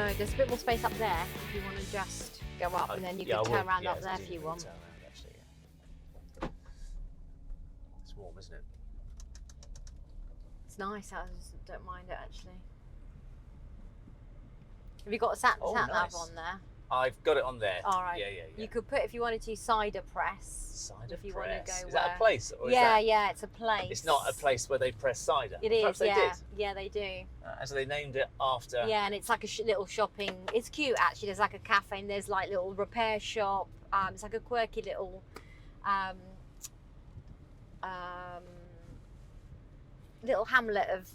No, there's a bit more space up there if you want to just go up, and then you can turn around up there if you want. Turn around, actually, yeah. It's warm, isn't it? It's nice. I just don't mind it actually. Have you got a sat nav on there? I've got it on there. All right. Yeah. You could put, if you wanted to, cider press. Cider if you press. Want to go is that a place? Or yeah, is that... yeah, it's a place. It's not a place where they press cider. It is. Perhaps they did. Yeah, they do. And so they named it after. Yeah, and it's like a little shopping. It's cute actually. There's like a cafe and there's like little repair shop. It's like a quirky little little hamlet of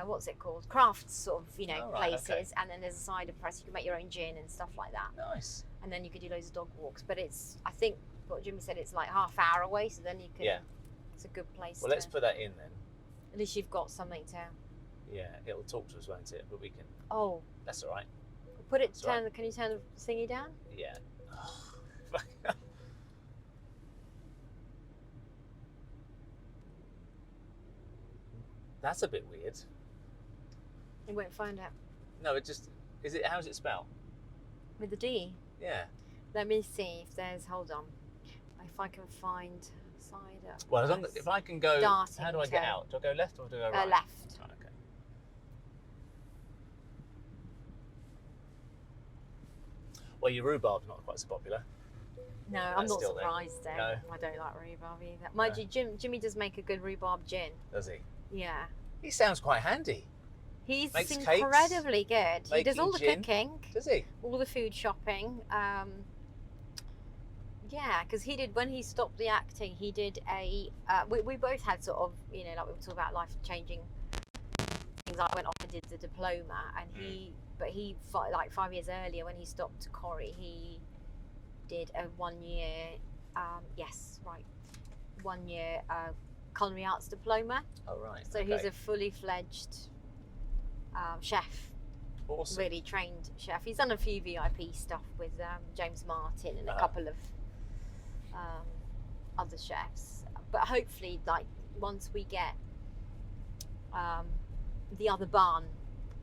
what's it called? Crafts sort of, places. Okay. And then there's a cider press. You can make your own gin and stuff like that. Nice. And then you could do loads of dog walks. But I think what Jimmy said, it's like half hour away. So then you can. Yeah. It's a good place. Well, let's put that in then. At least you've got something to. Yeah, it'll talk to us, won't it? But we can. Oh. That's all right. Put it. Can you turn the thingy down? Yeah. That's a bit weird. You won't find it. No, it just is it. How's it spelled? With the D. Yeah. Let me see if there's. Hold on. If I can find cider. Well, if I can go. Dartington. How do I get out? Do I go left or do I go right? Left. Oh, okay. Well, your rhubarb's not quite so popular. No, I'm not surprised there. No. I don't like rhubarb either. Mind you, Jimmy does make a good rhubarb gin. Does he? Yeah. He sounds quite handy. He's Makes incredibly cakes, good. He does all the cooking. Does he? All the food shopping. Yeah, because he did, when he stopped the acting, he did we both had sort of, like we were talking about life-changing things. I went off and did the diploma, and he, like 5 years earlier when he stopped Corrie, he did a 1 year, 1 year culinary arts diploma. Oh, right. So he's a fully fledged chef. Awesome. Really trained chef. He's done a few VIP stuff with James Martin and a couple of other chefs. But hopefully, like, once we get the other barn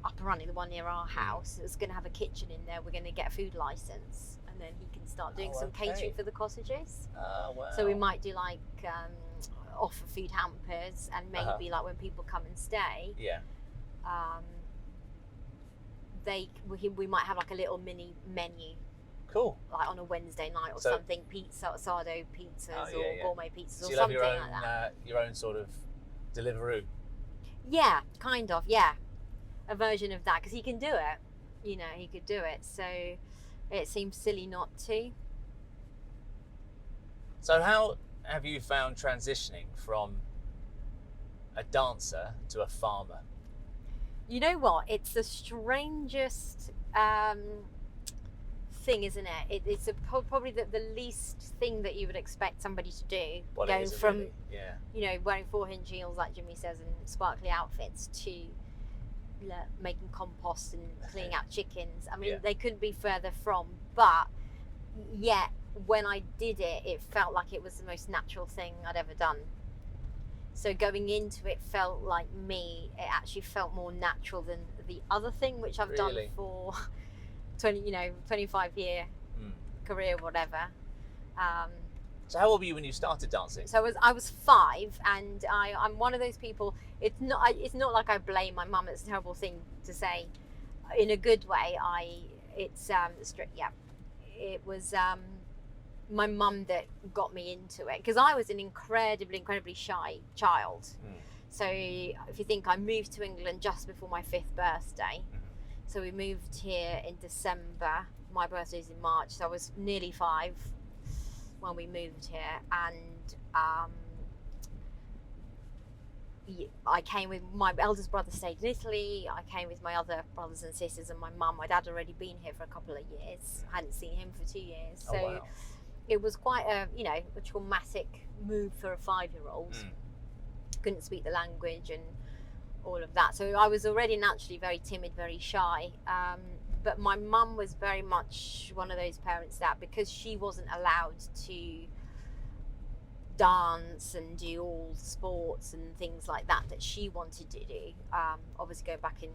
up and running, the one near our house, it's going to have a kitchen in there. We're going to get a food license, and then he can start doing some catering for the cottages. Oh, wow. So we might do like offer food hampers, and maybe like when people come and stay, we might have like a little mini menu. Cool. Like on a Wednesday night or something, sourdough pizzas or gourmet pizzas or something like that. Your own sort of Deliveroo. Yeah, kind of. Yeah, a version of that, because he can do it. He could do it. So it seems silly not to. So how have you found transitioning from a dancer to a farmer? You know what? It's the strangest thing, isn't it? It's probably the least thing that you would expect somebody to do. Well, going from, really. Wearing 4-hinge heels, like Jimmy says, and sparkly outfits, to making compost and cleaning out chickens. I mean, they couldn't be further from. But yet, when I did it, it felt like it was the most natural thing I'd ever done. So going into it felt like me. It actually felt more natural than the other thing, which I've done for 25-year career, whatever. So how old were you when you started dancing? So I was 5, and I'm one of those people. It's not like I blame my mum. It's a terrible thing to say, in a good way. It was my mum that got me into it, because I was an incredibly shy child. So if you think, I moved to England just before my 5th birthday. So we moved here in December. My birthday's in March, so I was nearly 5 when we moved here. And I came with my eldest brother, stayed in Italy. I came with my other brothers and sisters and my mum. My dad had already been here for a couple of years. I hadn't seen him for 2 years. So it was quite a traumatic move for a 5-year-old. Couldn't speak the language and all of that. So I was already naturally very timid, very shy. But my mum was very much one of those parents that, because she wasn't allowed to dance and do all sports and things like that she wanted to do, obviously going back in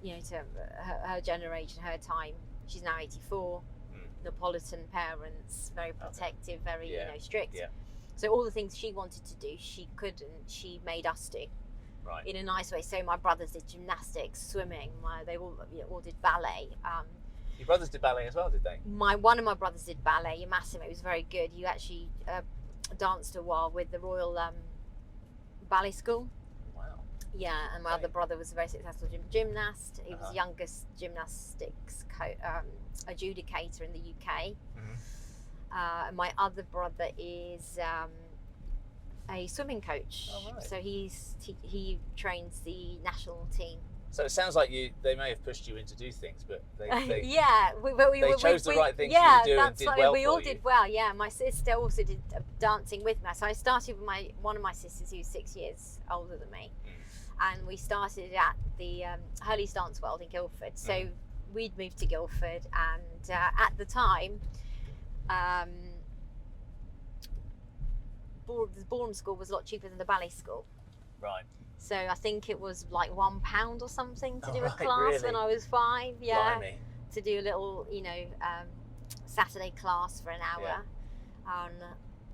you know, to her generation, her time. She's now 84. Neapolitan parents, very protective, very strict. Yeah. So all the things she wanted to do, she couldn't. She made us do. Right. In a nice way. So my brothers did gymnastics, swimming. They all did ballet. Your brothers did ballet as well, did they? One of my brothers did ballet. Massimo, it was very good. He actually danced a while with the Royal Ballet School. Wow. Yeah, and my other brother was a very successful gymnast. He was the youngest gymnastics adjudicator in the UK. And my other brother is a swimming coach. Oh, right. So he trains the national team. So it sounds like they may have pushed you in to do things, but they we chose the right things to do and did well we all for you. did well. Yeah, my sister also did dancing with me. So I started with one of my sisters who's 6 years older than me, and we started at the Hurley's Dance World in Guildford. So we'd moved to Guildford, and at the time, the Ballroom school was a lot cheaper than the ballet school. Right. So I think it was like £1 or something to do a class really? when I was 5. Yeah. Blimey. To do a little, Saturday class for an hour.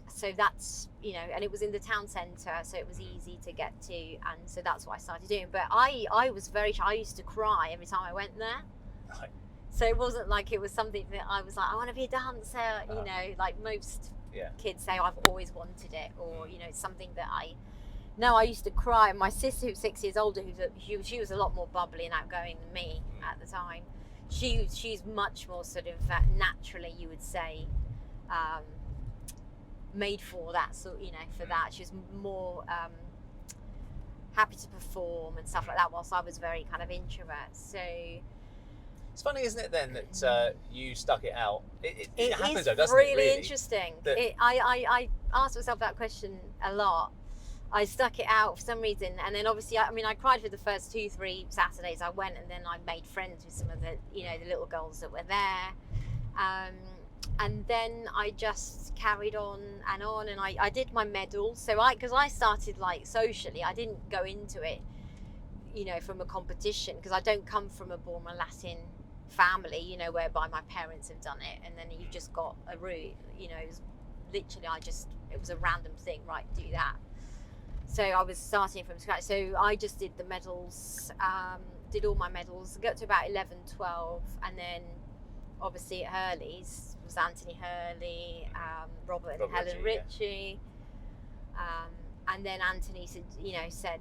So that's, and it was in the town centre, so it was easy to get to, and so that's what I started doing. But I was very shy. I used to cry every time I went there. Right. So it wasn't like it was something that I was like, I want to be a dancer, like most kids say, I've always wanted it, or, it's something that I used to cry. My sister, who's 6 years older, she was a lot more bubbly and outgoing than me at the time. She's much more sort of naturally, you would say, made for that. So for that, she was more happy to perform and stuff like that. Whilst I was very kind of introvert. So it's funny, isn't it, then, that you stuck it out? It happens, though, doesn't really it? Really interesting. I asked myself that question a lot. I stuck it out for some reason, and then obviously, I cried for the first 2-3 Saturdays I went, and then I made friends with some of the, the little girls that were there, and then I just carried on, and I did my medals. So because I started like socially, I didn't go into it, from a competition, because I don't come from a born Latin family, whereby my parents have done it, and then you've just got a route, it was literally, it was a random thing, right, do that. So I was starting from scratch. So I just did the medals, did all my medals, got to about 11, 12, and then obviously at Hurley's was Anthony Hurley, Robert and Helen Ritchie, and then Anthony said,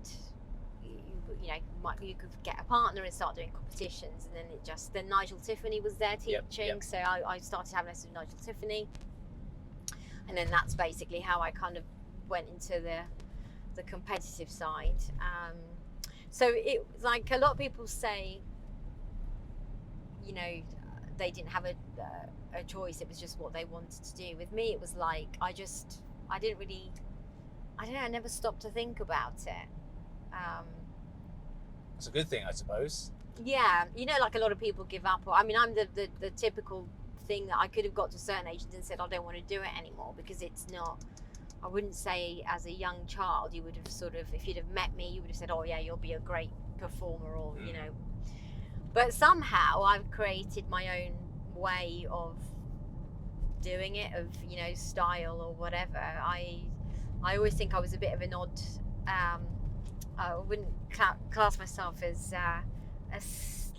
you could get a partner and start doing competitions, and then Nigel Tiffany was there teaching, so I started having lessons with Nigel Tiffany, and then that's basically how I kind of went into the competitive side. So it like a lot of people say, they didn't have a choice, it was just what they wanted to do. With me, it was like I never stopped to think about it. It's a good thing, I suppose. Yeah, like a lot of people give up, or I'm the typical thing that I could have got to a certain age and said I don't want to do it anymore, because it's not, I wouldn't say as a young child you would have sort of, if you'd have met me, you would have said, oh yeah, you'll be a great performer, or but somehow I've created my own way of doing it, of style or whatever. I always think I was a bit of an odd, I wouldn't class myself as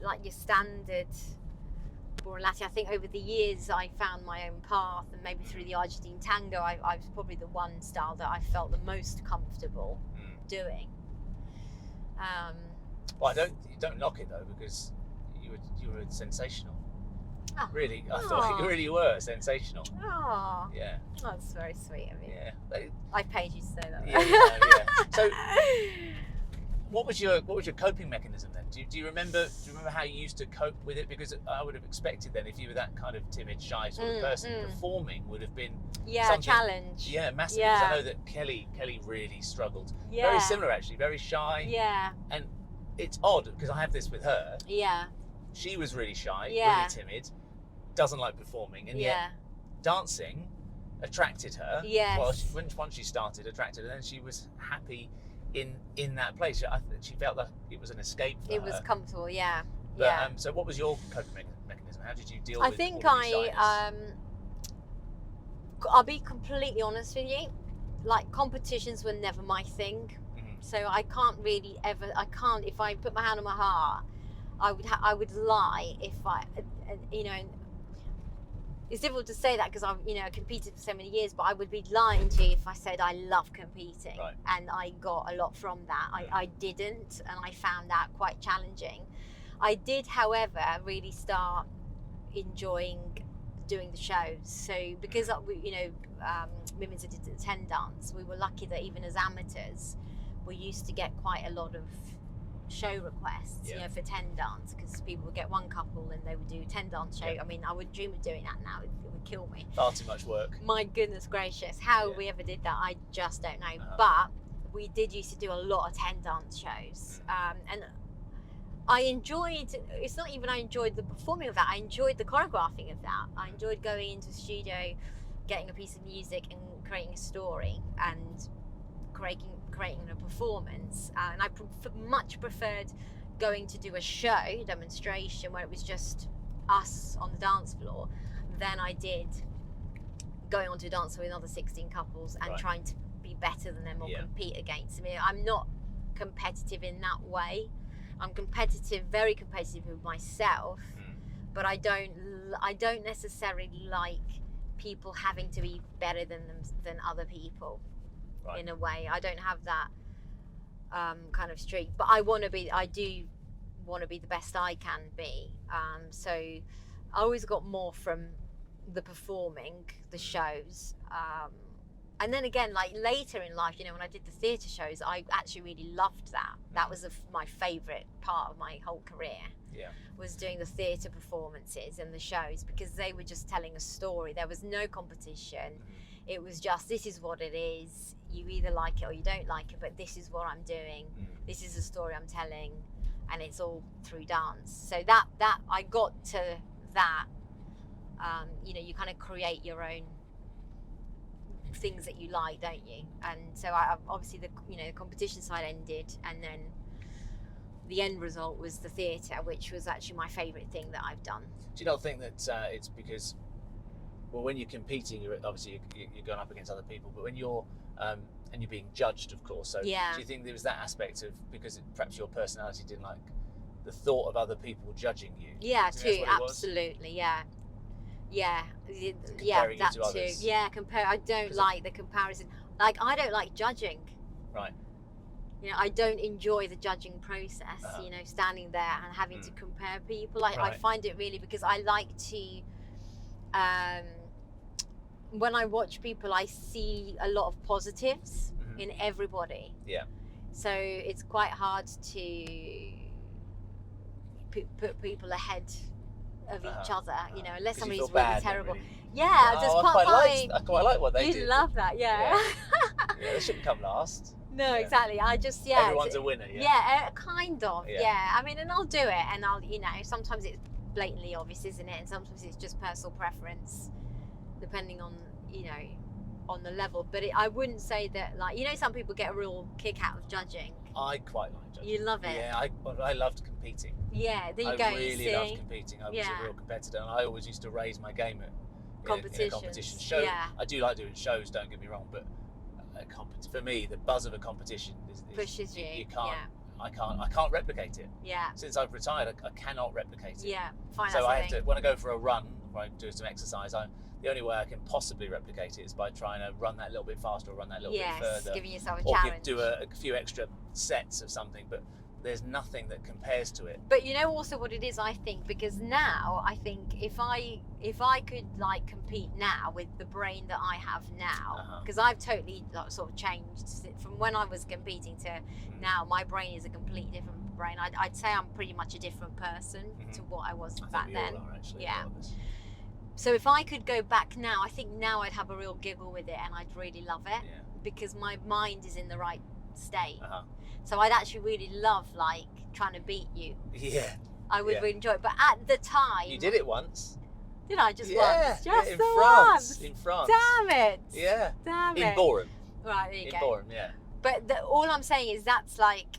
like your standard born Latin. I think over the years I found my own path, and maybe through the Argentine Tango I was probably the one style that I felt the most comfortable doing. Well, you don't knock it though, because you were sensational. Oh. Really, I thought you really were sensational. Oh, yeah, that's very sweet of you. Yeah, I paid you to say that. Yeah. So, what was your coping mechanism then? Do you remember how you used to cope with it? Because I would have expected then, if you were that kind of timid, shy sort of person, performing would have been a challenge. Yeah, massive. Because I know that Kelly really struggled. Yeah. Very similar actually, very shy. Yeah. And it's odd because I have this with her. Yeah. She was really shy, really timid, doesn't like performing, and yet dancing attracted her. Yes. Well, once she started, attracted her, and then she was happy in that place. She felt that it was an escape for her. It was comfortable, yeah. But, so what was your coping mechanism? How did you deal with I think all of your shyness? I'll be completely honest with you. Like, competitions were never my thing. So I can't really ever. If I put my hand on my heart, I would lie if it's difficult to say that because I've competed for so many years, but I would be lying to you if I said I love competing. Right. And I got a lot from that. I didn't, and I found that quite challenging. I did, however, really start enjoying doing the shows. So because women's did the 10 dance, we were lucky that even as amateurs, we used to get quite a lot of show requests, for 10 dance, because people would get one couple and they would do 10 dance show. I mean, I would dream of doing that now. It would kill me. Far too much work. My goodness gracious, how we ever did that, I just don't know. But we did used to do a lot of 10 dance shows, and I enjoyed. It's not even I enjoyed the performing of that. I enjoyed the choreographing of that. I enjoyed going into the studio, getting a piece of music and creating a story and creating a performance, and I much preferred going to do a show demonstration where it was just us on the dance floor than I did going onto a dance floor with another 16 couples and trying to be better than them or compete against them. I'm not competitive in that way. I'm very competitive with myself, but I don't necessarily like people having to be better than other people. Right. In a way, I don't have that kind of streak, but I do want to be the best I can be. So I always got more from the performing, the shows, and then again, like later in life, when I did the theatre shows, I actually really loved that. That was my favourite part of my whole career. Was doing the theatre performances and the shows, because they were just telling a story. There was no competition. It was just, this is what it is. You either like it or you don't like it, but this is what I'm doing. This is the story I'm telling, and it's all through dance. So that I got to that. You kind of create your own things that you like, don't you? And so I obviously the competition side ended, and then the end result was the theatre, which was actually my favourite thing that I've done. Do you not think that it's because, well, when you're competing, you're obviously you're going up against other people, but when you're and you're being judged, of course. So do you think there was that aspect of, because perhaps your personality didn't like the thought of other people judging you? Yeah, too. Absolutely. Yeah. Comparing that you to others. Too. Yeah, I don't like the comparison. Like, I don't like judging. Right. I don't enjoy the judging process. Standing there and having to compare people. I find it really, because I like to. When I watch people, I see a lot of positives in everybody. Yeah. So it's quite hard to put people ahead of each other, unless somebody's really terrible. Really... Yeah, just I quite like what they do. You love that, yeah. They shouldn't come last. No, exactly. I just, everyone's a winner, kind of, I mean, and I'll do it, and I'll, sometimes it's blatantly obvious, isn't it? And sometimes it's just personal preference, depending on, on the level. But I wouldn't say that, like, some people get a real kick out of judging. I quite like judging. You love it? Yeah, I loved competing. Yeah, there you go. I really loved competing. I was a real competitor, and I always used to raise my game at in a competition. I do like doing shows, don't get me wrong, but for me, the buzz of a competition pushes you. You can't. I can't replicate it. Yeah. Since I've retired, I cannot replicate it. Yeah. So I have to, when I go for a run, or I do some exercise, the only way I can possibly replicate it is by trying to run that little bit faster, or run that little bit further. Giving yourself a challenge. Or do a few extra sets of something, but there's nothing that compares to it. But also what it is, I think, because now I think if I could like compete now with the brain that I have now, because I've totally sort of changed from when I was competing to now. My brain is a completely different brain. I'd say I'm pretty much a different person to what I was back then. All are, actually, yeah. So if I could go back now, I think now I'd have a real giggle with it, and I'd really love it because my mind is in the right state. So I'd actually really love like trying to beat you. Yeah. I would really enjoy it. But at the time, you did it once. Did I? Just once? Just in the France. Once. In France. Damn it. Yeah. Damn it. In Ballroom. Right, there you go. In Ballroom, yeah. But all I'm saying is that's like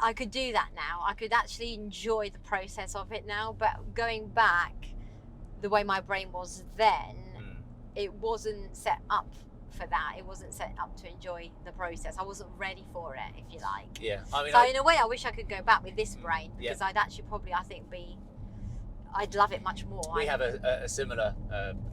I could do that now. I could actually enjoy the process of it now. But going back, the way my brain was then, it wasn't set up for that. It wasn't set up to enjoy the process. I wasn't ready for it, if you like. Yeah, I mean, so in a way, I wish I could go back with this brain, because yeah. I'd actually probably, I think, I'd love it much more. We have a similar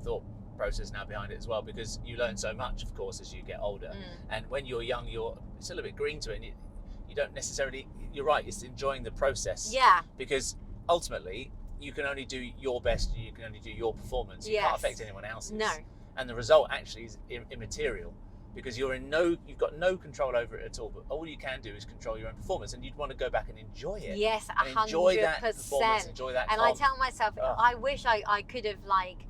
thought process now behind it as well, because you learn so much, of course, as you get older. And when you're young, you're still a bit green to it, and you don't necessarily, you're right, it's enjoying the process. Yeah. Because ultimately, you can only do your best, you can only do your performance. You can't affect anyone else's. No. And the result actually is immaterial, because you've got no control over it at all. But all you can do is control your own performance, and you'd want to go back and enjoy it. Yes, 100%. Enjoy that performance, enjoy that. And I tell myself, I wish I could have, like,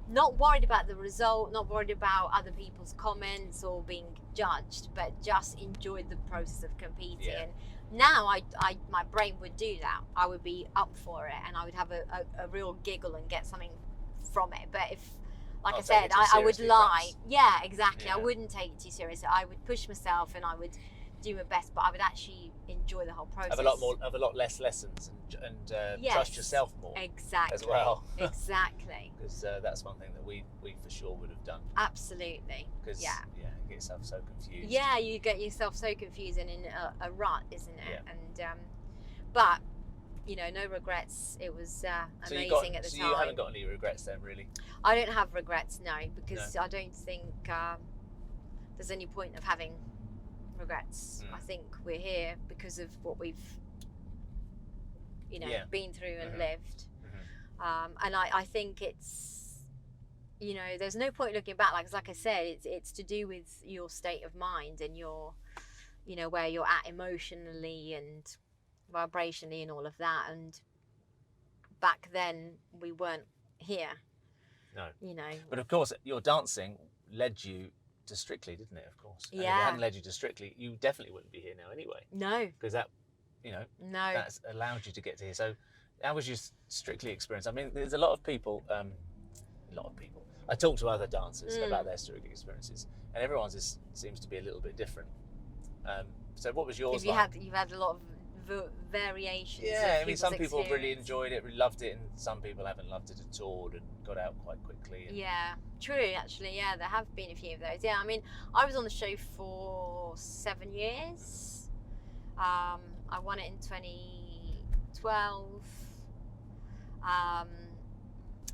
not worried about the result, not worried about other people's comments or being judged, but just enjoyed the process of competing. Yeah. And now my brain would do that. I would be up for it, and I would have a real giggle and get something from it. But if, like I said, I would lie. Perhaps. Yeah, exactly. Yeah. I wouldn't take it too seriously. I would push myself and I would do my best, but I would actually enjoy the whole process. Have a lot less lessons and trust yourself more. Exactly. As well. Exactly. Because that's one thing that we for sure would have done. Absolutely. Because you get yourself so confused. Yeah, you get yourself so confused and in a rut, isn't it? Yeah. And but you know, no regrets. It was amazing at the time. So you haven't got any regrets then, really? I don't have regrets, no, because I don't think there's any point of having regrets. I think we're here because of what we've, been through and lived. And I think it's, there's no point looking back. Like I said, it's to do with your state of mind and your, where you're at emotionally and vibrationally and all of that. And back then we weren't here. No. But of course, your dancing led you to Strictly, didn't it? Of course. And if it hadn't led you to Strictly, you definitely wouldn't be here now anyway. No. Because that, that's allowed you to get to here. So, how was your Strictly experience? I mean, there's a lot of people. I talk to other dancers about their Strictly experiences, and everyone's seems to be a little bit different. So, what was yours like? You've had a lot of variations. Yeah, I mean, some people really enjoyed it, really loved it, and some people haven't loved it at all and got out quite quickly. Yeah, true, actually. Yeah, there have been a few of those. Yeah, I mean, I was on the show for 7 years. I won it in 2012.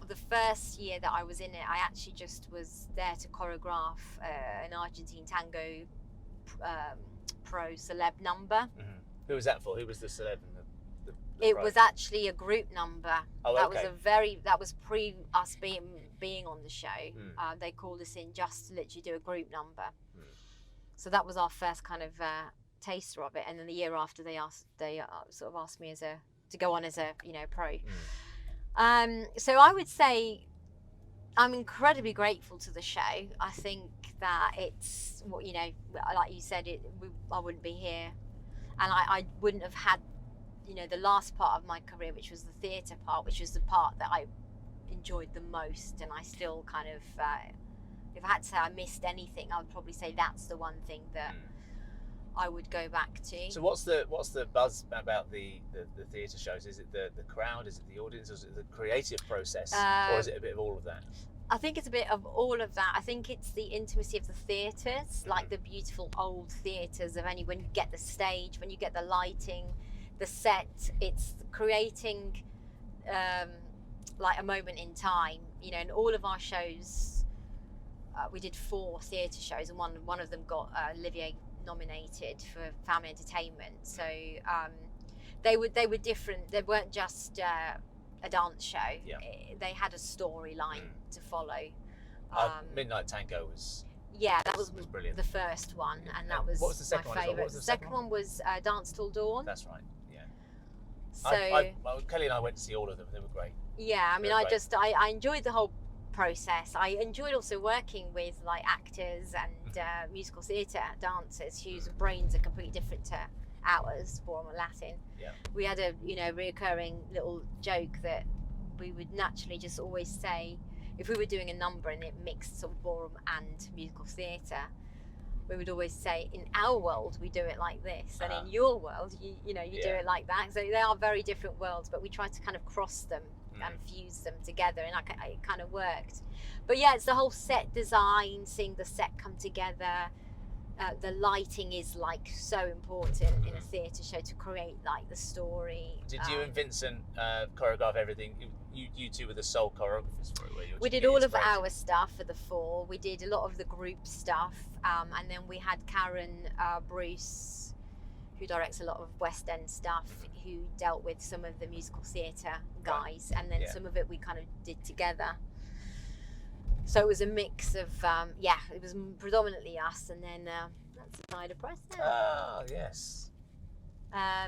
The first year that I was in it, I actually just was there to choreograph an Argentine Tango pro celeb number. Who was that for? Who was the celeb? It was actually a group number. Oh, okay. That was pre us being on the show. They called us in just to literally do a group number. So that was our first kind of taster of it. And then the year after, they sort of asked me to go on as a pro. So I would say I'm incredibly grateful to the show. I think that it's like you said, I wouldn't be here. And I wouldn't have had, the last part of my career, which was the theatre part, which was the part that I enjoyed the most. And I still kind of, if I had to say I missed anything, I would probably say that's the one thing that I would go back to. So what's the buzz about the theatre shows? Is it the crowd? Is it the audience? Is it the creative process? Or is it a bit of all of that? I think it's a bit of all of that. I think it's the intimacy of the theatres, like the beautiful old theatres when you get the stage, when you get the lighting, the set. It's creating like a moment in time, and all of our shows, we did 4 theatre shows, and one of them got Olivier nominated for Family Entertainment. So they were different. They weren't just a dance show. They had a storyline to follow. Midnight Tango was that was brilliant. The first one, and that was, what was the second my favourite. The second one was Dance Till Dawn. That's right. Yeah. So Kelly and I went to see all of them. They were great. Yeah, I mean, I enjoyed the whole process. I enjoyed also working with like actors and musical theatre dancers whose brains are completely different to ours, Ballroom and Latin. We had a reoccurring little joke that we would naturally just always say if we were doing a number and it mixed sort of ballroom and musical theatre. we would always say, in our world we do it like this, and in your world you do it like that. So they are very different worlds, but we try to kind of cross them and fuse them together, and it kind of worked. But yeah, it's the whole set design, seeing the set come together. The lighting is like so important in a theatre show to create like the story. Did you and Vincent choreograph everything? You two were the sole choreographers for it, were you? We did all of our stuff for the 4. We did a lot of the group stuff, and then we had Karen Bruce, who directs a lot of West End stuff, who dealt with some of the musical theatre guys, and then some of it we kind of did together. So it was a mix of, it was predominantly us, and then that's the side of press now. Oh, yes.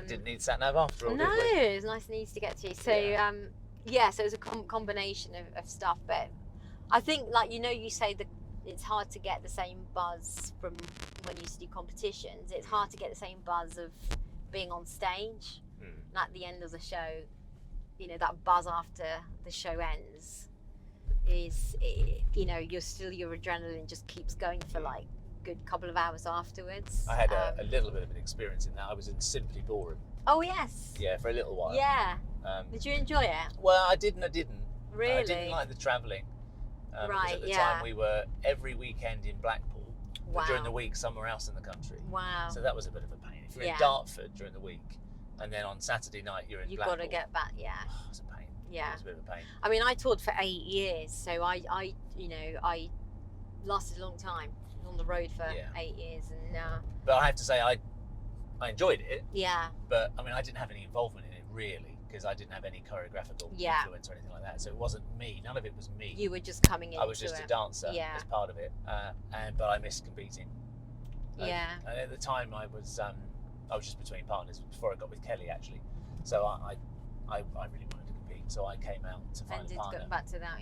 Didn't need sat-nav after all, no, did we? it was nice and easy to get to. So, so it was a combination of stuff, but I think, like, you say that it's hard to get the same buzz from when you used to do competitions. It's hard to get the same buzz of being on stage. And at the end of the show, that buzz after the show ends is, your adrenaline just keeps going for like a good couple of hours afterwards. I had a little bit of an experience in that. I was in Simply Ballroom. Oh yes. Yeah, for a little while. Yeah. Did you enjoy it? Well, I did and I didn't. Really? I didn't like the travelling. Because at the time we were every weekend in Blackpool, but during the week somewhere else in the country. Wow. So that was a bit of a pain. If you're in Dartford during the week, and then on Saturday night you're in Blackpool. You've got to get back, Oh, it's a pain. Yeah. It was a bit of a pain. I mean, I toured for 8 years, so I lasted a long time. I was on the road for 8 years, and but I have to say, I enjoyed it. Yeah. But I mean, I didn't have any involvement in it really, because I didn't have any choreographical influence or anything like that. So it wasn't me. None of it was me. You were just coming in. I was just a dancer as part of it, but I missed competing. And at the time, I was just between partners before I got with Kelly actually. So I really wanted to compete. So I came out to find a partner. And did go back to that,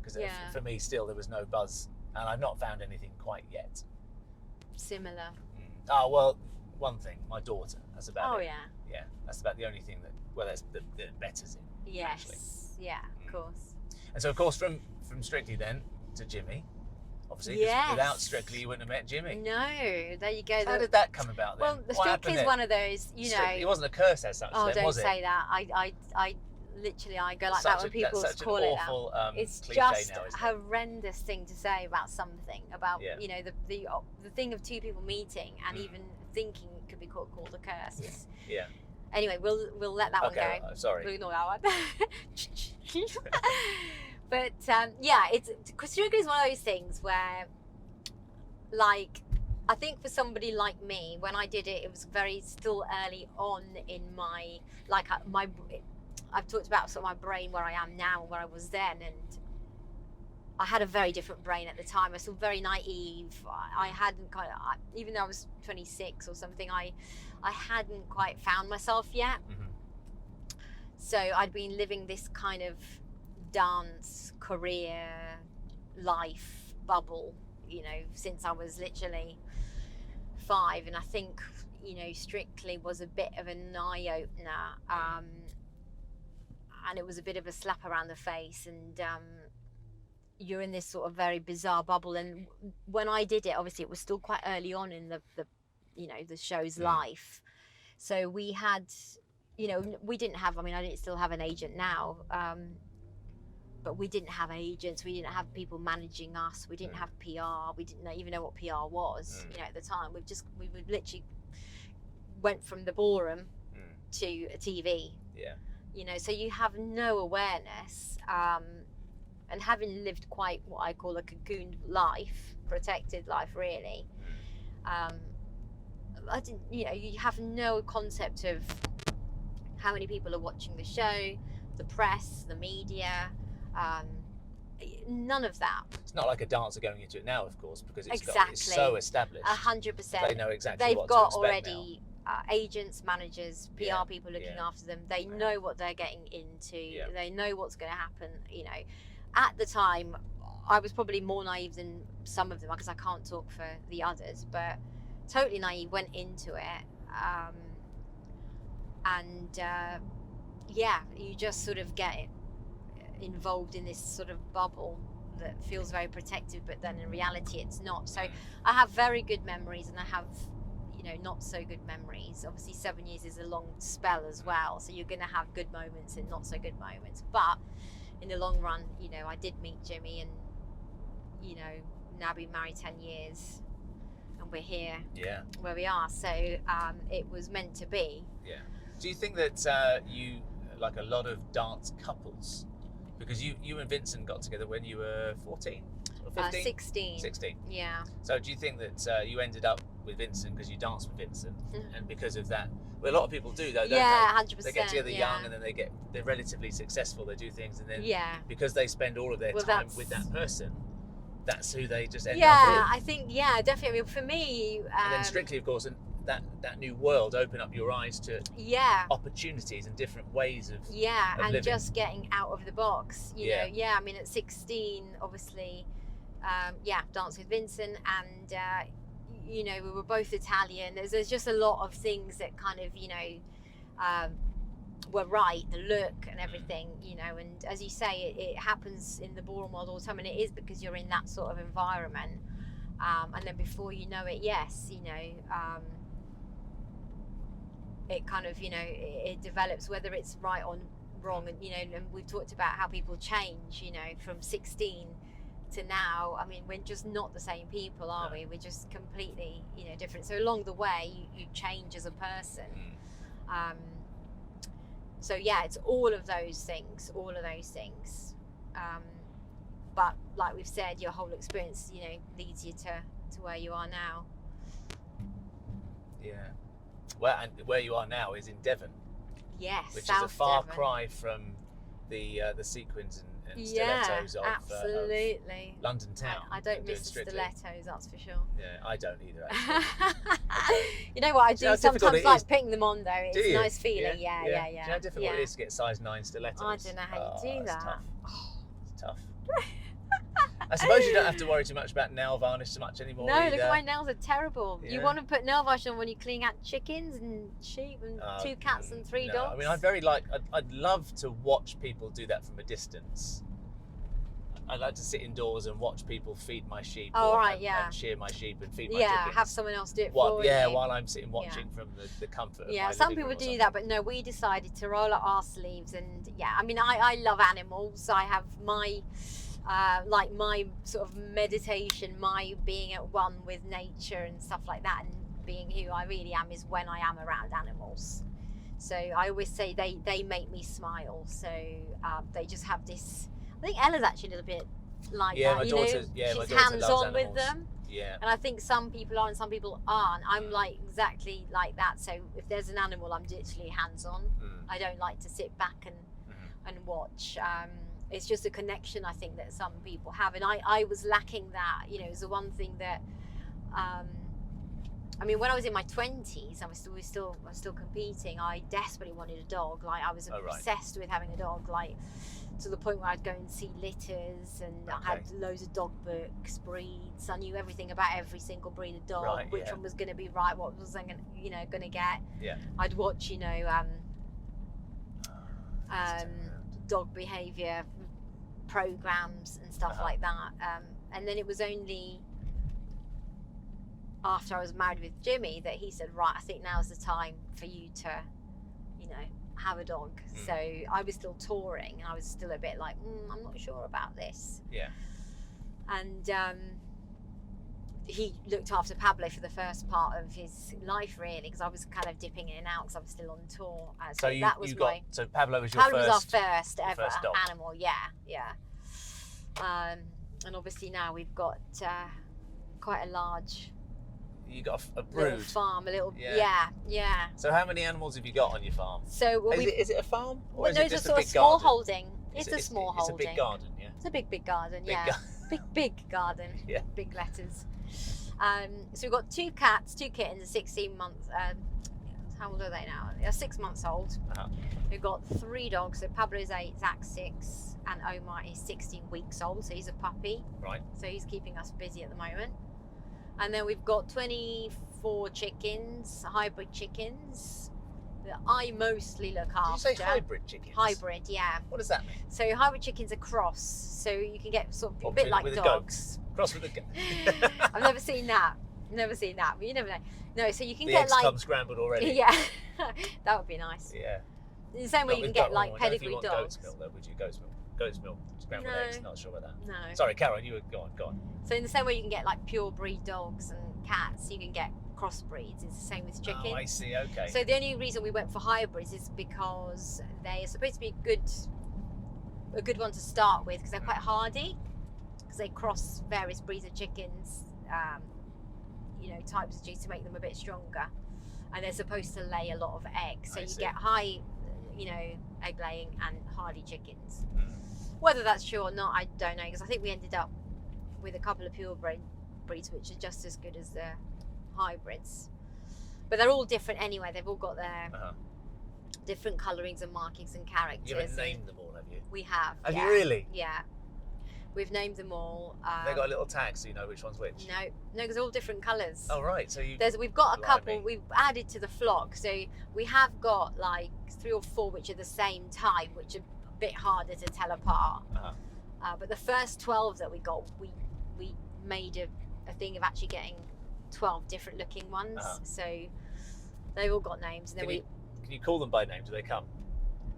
Because for me, still there was no buzz, and I've not found anything quite yet. Similar. Oh well, one thing, my daughter. That's about it. Oh yeah. Yeah, that's about the only thing that betters it. Yes. Actually. Yeah, of course. And so, of course, from Strictly then to Jimmy, obviously, 'cause without Strictly you wouldn't have met Jimmy. No, there you go. How did that come about then? Well, the Strictly is one of those, It wasn't a curse as such. Oh, then, don't was it? say that. I literally go like that when people call it awful, that. It's cliche just now, isn't a horrendous thing to say about something, about the thing of two people meeting and even thinking it could be called a curse. Yeah. Anyway, we'll let that one go. Sorry. We'll ignore that one. But it's Strictly is one of those things where, like, I think for somebody like me, when I did it, it was very still early on in my I've talked about sort of my brain where I am now and where I was then, and I had a very different brain at the time. I was still very naive. I hadn't even though I was 26 or something, I hadn't quite found myself yet. So I'd been living this kind of dance career life bubble, since I was literally 5, and I think Strictly was a bit of an eye-opener, and it was a bit of a slap around the face, and you're in this sort of very bizarre bubble. And when I did it, obviously it was still quite early on in the show's life, so we had we didn't have, I didn't still have an agent now, but we didn't have agents, we didn't have people managing us, we didn't have PR, we didn't even know what PR was at the time. We would literally went from the ballroom to a TV, so you have no awareness, and having lived quite what I call a cocooned life, protected life really, I didn't, you have no concept of how many people are watching the show, the press, the media, none of that. It's not like a dancer going into it now, of course, because it's so established. 100%. They know exactly They've what got to expect already agents, managers, PR people looking after them. They know what they're getting into. They know what's going to happen. At the time, I was probably more naive than some of them, because I can't talk for the others, but totally naive, went into it. You just sort of get involved in this sort of bubble, that feels very protective, but then in reality it's not. So I have very good memories, and I have, not so good memories. Obviously 7 years is a long spell as well, so you're going to have good moments and not so good moments, but in the long run, I did meet Jimmy, and now been married 10 years and we're here where we are, so it was meant to be. Do you think that you, like a lot of dance couples, because you and Vincent got together when you were 14 or 15? 16. Yeah. So do you think that you ended up with Vincent because you danced with Vincent, and because of that, well, a lot of people do though, don't they? 100%. They get together young, and then they're relatively successful, they do things, and then because they spend all of their time with that person, that's who they just end up with. I think, definitely. For me, and then Strictly, of course, and that new world opened up your eyes to opportunities and different ways of and living. Just getting out of the box, you know. I mean, at 16, obviously, danced with Vincent, and we were both Italian. There's just a lot of things that kind of were right, the look and everything, and as you say, it happens in the ballroom world all the time, and it is because you're in that sort of environment, and then before you know it, it kind of, it develops, whether it's right or wrong, and and we've talked about how people change, from 16 to now. I mean, we're just not the same people, are we? We're just completely, different. So along the way, you change as a person. So it's all of those things. But like we've said, your whole experience, leads you to where you are now. Yeah. Well, and where you are now is in Devon. Yes, which South is a far Devon. cry from the sequins and stilettos of London town. I don't miss the stilettos, that's for sure. Yeah, I don't either, actually. You know what I do sometimes, like putting them on though. It's a nice feeling. Yeah. Do you know how difficult it is to get size 9 stilettos? I don't know how you do that. It's tough. I suppose you don't have to worry too much about nail varnish so much anymore. No, either. Look at my nails are terrible. You want to put nail varnish on when you're cleaning out chickens and sheep and 2 cats and 3 dogs? I mean, I'd love to watch people do that from a distance. I'd like to sit indoors and watch people feed my sheep, and shear my sheep and feed my chickens. Have someone else do it for you. While I'm sitting watching from the comfort of my some people do that, but no, we decided to roll up our sleeves, and I mean, I love animals. I have my my sort of meditation, my being at one with nature and stuff like that, and being who I really am is when I am around animals. So I always say they make me smile. So they just have this. I think Ella's actually a little bit like that. My daughter, she's hands-on with them. Yeah. And I think some people are and some people aren't. I'm like exactly like that. So if there's an animal, I'm literally hands-on. I don't like to sit back and watch. It's just a connection, I think, that some people have, and I was lacking that. It was the one thing that I mean, when I was in my 20s, I was still competing. I desperately wanted a dog. Like, I was obsessed with having a dog, like to the point where I'd go and see litters, and I had loads of dog books, breeds. I knew everything about every single breed of dog, which one was going to be right, what was I going to get. Yeah. I'd watch, dog behaviour programs and stuff like that, and then it was only after I was married with Jimmy that he said, right, I think now's the time for you to have a dog. So I was still touring, and I was still a bit like, I'm not sure about this. And he looked after Pablo for the first part of his life, really, because I was kind of dipping in and out because I was still on tour. So Pablo was our first ever animal. And obviously now we've got quite a large. You got a brood farm, So how many animals have you got on your farm? So is it a farm, or is it just a big small garden? holding? It's a small holding. It's a big garden, yeah. It's a big garden, big garden. Yeah. Big letters. So we've got 2 cats, 2 kittens, and 16 months. How old are they now? They're 6 months old. We've got 3 dogs. So Pablo's 8, Zach's 6, and Omar is 16 weeks old. So he's a puppy. Right. So he's keeping us busy at the moment. And then we've got 24 chickens, hybrid chickens, that I mostly look Did after. you say hybrid chickens? Hybrid, yeah. What does that mean? So hybrid chickens are cross, so you can get sort of a bit like with dogs. Cross with the goat. I've never seen that. Never seen that, but you never know. No, so you can The get eggs like come scrambled already. Yeah, that would be nice. Yeah. In the same way Not you can with get goat- like I don't know if pedigree you want dogs. Goat's milk though, would you? Goat's milk, scrambled No. eggs. Not sure about that. No. Sorry, Karen, you were go on. So in the same way you can get like pure breed dogs and cats, you can get crossbreeds. It's the same with chickens. Oh, I see. Okay. So the only reason we went for hybrids is because they are supposed to be a good one to start with because they're quite hardy, because they cross various breeds of chickens, types of cheese to make them a bit stronger, and they're supposed to lay a lot of eggs. So you get high, egg laying and hardy chickens. Whether that's true or not, I don't know, because I think we ended up with a couple of purebred breeds which are just as good as the hybrids, but they're all different anyway. They've all got their different colourings and markings and characters. You haven't named them all, have you? We have. Have you really? Yeah, we've named them all. They got a little tag so you know which one's which. No, because they're all different colours. Oh right, so we've got a couple we've added to the flock, so we have got like 3 or 4 which are the same type, which are a bit harder to tell apart. But the first 12 that we got, we made a thing of actually getting 12 different looking ones. So they've all got names. And then can you call them by name? Do they come?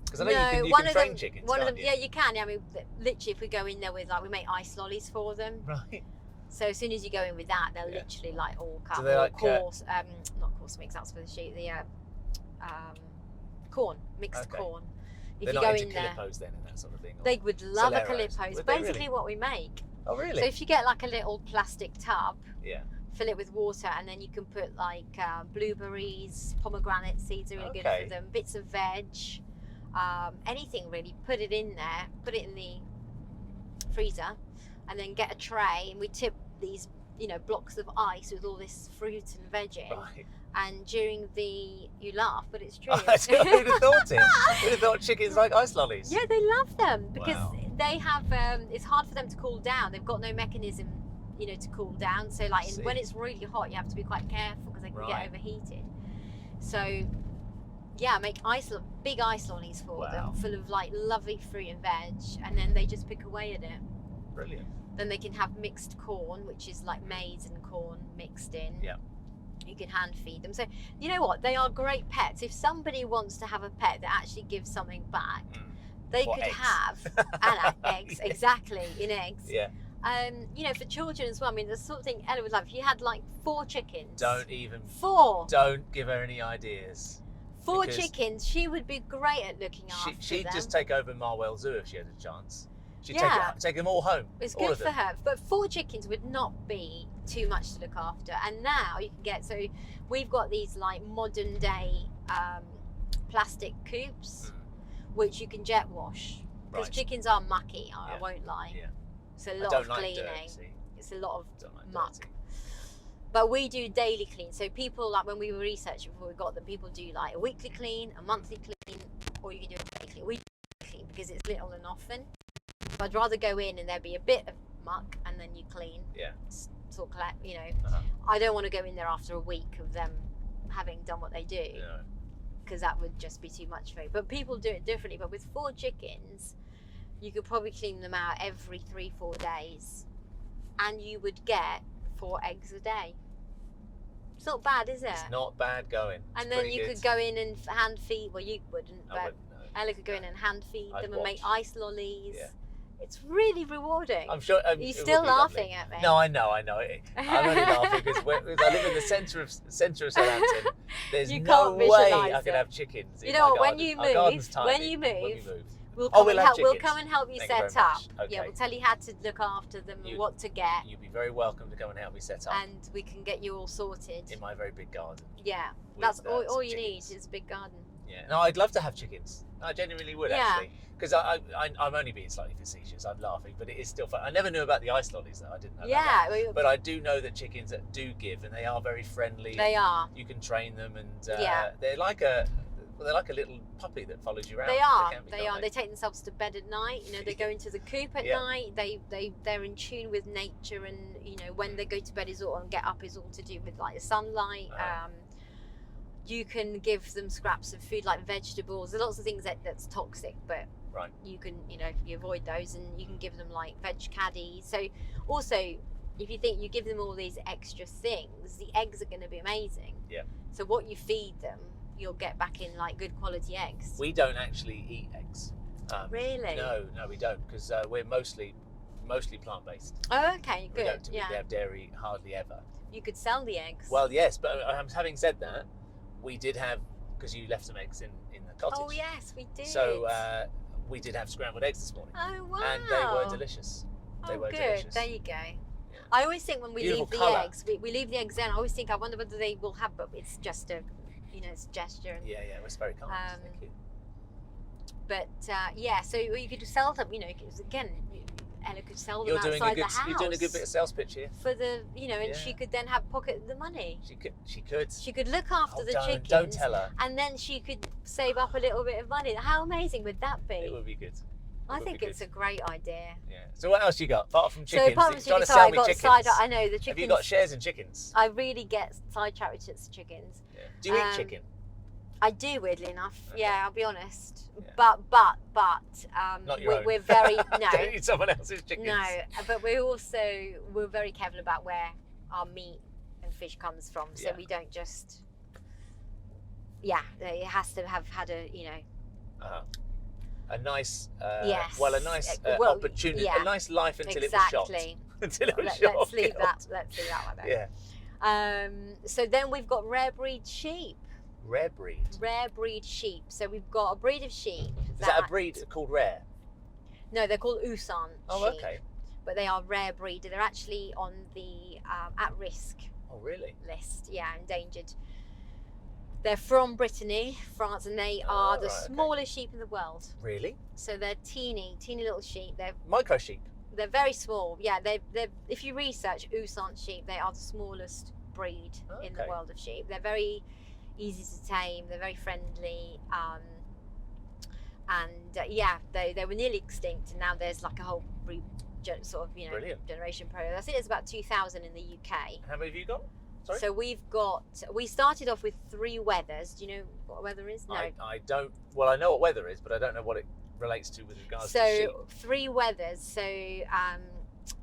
Because I know you can train chickens. One of them, yeah, you can. I mean, literally, if we go in there with we make ice lollies for them. Right. So as soon as you go in with that, they'll literally like all come. Do they like coarse, not coarse mix? That's for the sheep. The corn, mixed corn. If They're you not go into in there, calippos then and that sort of thing. they would love a Celeros. calippo. It's Would they basically really? what we make. Oh really? So if you get like a little plastic tub, fill it with water, and then you can put like blueberries, pomegranate seeds are really good for them, bits of veg, anything really. Put it in there, put it in the freezer, and then get a tray, and we tip these blocks of ice with all this fruit and veg in. Right. And during you laugh, but it's true. Who'd have thought it? Who'd have thought chickens like ice lollies? Yeah, they love them because they have. It's hard for them to cool down. They've got no mechanism, to cool down. So when it's really hot, you have to be quite careful because they can get overheated. So yeah, make big ice lollies for them, full of like lovely fruit and veg, and then they just pick away at it. Brilliant. Then they can have mixed corn, which is like maize and corn mixed in. Yeah. You can hand feed them. So you know what? They are great pets. If somebody wants to have a pet that actually gives something back, they could have eggs, exactly, in eggs. Yeah. For children as well. I mean, there's something Ella would love. If you had like 4 chickens. Don't even. 4. Don't give her any ideas. 4 chickens. She would be great at looking after them. She'd just take over Marwell Zoo if she had a chance. She'd take them all home. It's good for her. But 4 chickens would not be too much to look after. And now you can get, so we've got these like modern day plastic coops, which you can jet wash. Because chickens are mucky, I won't lie. Yeah. It's a lot of cleaning. It's a lot of muck. Dirty. But we do daily clean. So people, like when we were researching before we got them, people do like a weekly clean, a monthly clean, or you can do a daily clean. We do clean because it's little and often. So I'd rather go in and there be a bit of muck and then you clean. Yeah. Sort of collect, I don't want to go in there after a week of them having done what they do. Because that would just be too much for me. But people do it differently. But with 4 chickens, you could probably clean them out every 3-4 days. And you would get 4 eggs a day. It's not bad, is it? It's not bad going. And then you could go in and hand feed, well you wouldn't, but Ella could go in and hand feed them and make ice lollies. Yeah. It's really rewarding. I'm sure. You're still laughing at me. No, I know. I'm only laughing because I live in the centre of Southampton. There's no way I could have chickens. You know what? When you move, we'll come and help you set up. Okay. Yeah, we'll tell you how to look after them and what to get. You'd be very welcome to come and help me set up. And we can get you all sorted. In my very big garden. Yeah, that's all you need is a big garden. Yeah, no, I'd love to have chickens. I genuinely would actually. Because I'm only being slightly facetious. I'm laughing, but it is still fun. I never knew about the ice lollies though. I didn't know about that. But I do know that chickens that do give, and they are very friendly. They are. You can train them, and they're like a little puppy that follows you around. They are. They take themselves to bed at night. They go into the coop at night. They're in tune with nature, and when they go to bed and get up is all to do with like the sunlight. You can give them scraps of food like vegetables. There's lots of things that's toxic, but Right. you can, you avoid those, and you can give them like veg caddies. So also, if you think you give them all these extra things, the eggs are going to be amazing. Yeah. So what you feed them, you'll get back in like good quality eggs. We don't actually eat eggs. Really? No, we don't, because we're mostly plant-based. Oh, okay, good. We don't Yeah. have dairy hardly ever. You could sell the eggs. Well, yes, but having said that, we did have, because you left some eggs in the cottage. Oh yes, we did. So we did have scrambled eggs this morning. Oh wow. And they were delicious. They were good. delicious. There you go. Yeah. I always think when we Beautiful leave the colour. eggs, we leave the eggs in. I always think, I wonder whether they will have, but it's just a, it's a gesture. And, Yeah, it was very kind. Thank you. But yeah, so you could sell them. Because again, Ella could sell them You're doing outside the house. You're doing a good bit of sales pitch here. For the, and she could then have pocket the money. She could. She could look after the chickens. Don't tell her. And then she could save up a little bit of money. How amazing would that be? It would be good. I think it's a great idea. Yeah. So what else you got apart from chickens? So apart from You're trying chickens, to sell me I got chickens. I know the chickens. Have you got shares in chickens? I really get sidetracked with chickens. Yeah. Do you eat chicken? I do, weirdly enough. Okay. Yeah, I'll be honest. Yeah. But Not your own. we're very Don't eat someone else's chickens. No, but we're very careful about where our meat and fish comes from. So we don't just. Yeah, it has to have had a a nice, yes. well, a nice opportunity, yeah. a nice life until it was shot. Until it was shot. Let's leave that one there. Yeah. So then we've got rare breed sheep. Rare breed. Rare breed sheep. So we've got a breed of sheep. Is that a breed called rare? No, they're called Usan Oh, sheep. okay. But they are rare breed. They're actually on the at-risk Oh, really? list. Yeah, endangered. They're from Brittany, France, and they are the smallest sheep in the world. Really? So they're teeny little sheep. They're micro sheep. They're very small. Yeah, they're if you research Usan sheep, they are the smallest breed in the world of sheep. They're very easy to tame. They're very friendly. They were nearly extinct, and now there's like a whole generation program. I think there's about 2,000 in the UK. How many have you got? Sorry? So we started off with 3 wethers. Do you know what a wether is? No. I don't. Well, I know what weather is, but I don't know what it relates to with regards to sheep. So 3 wethers. So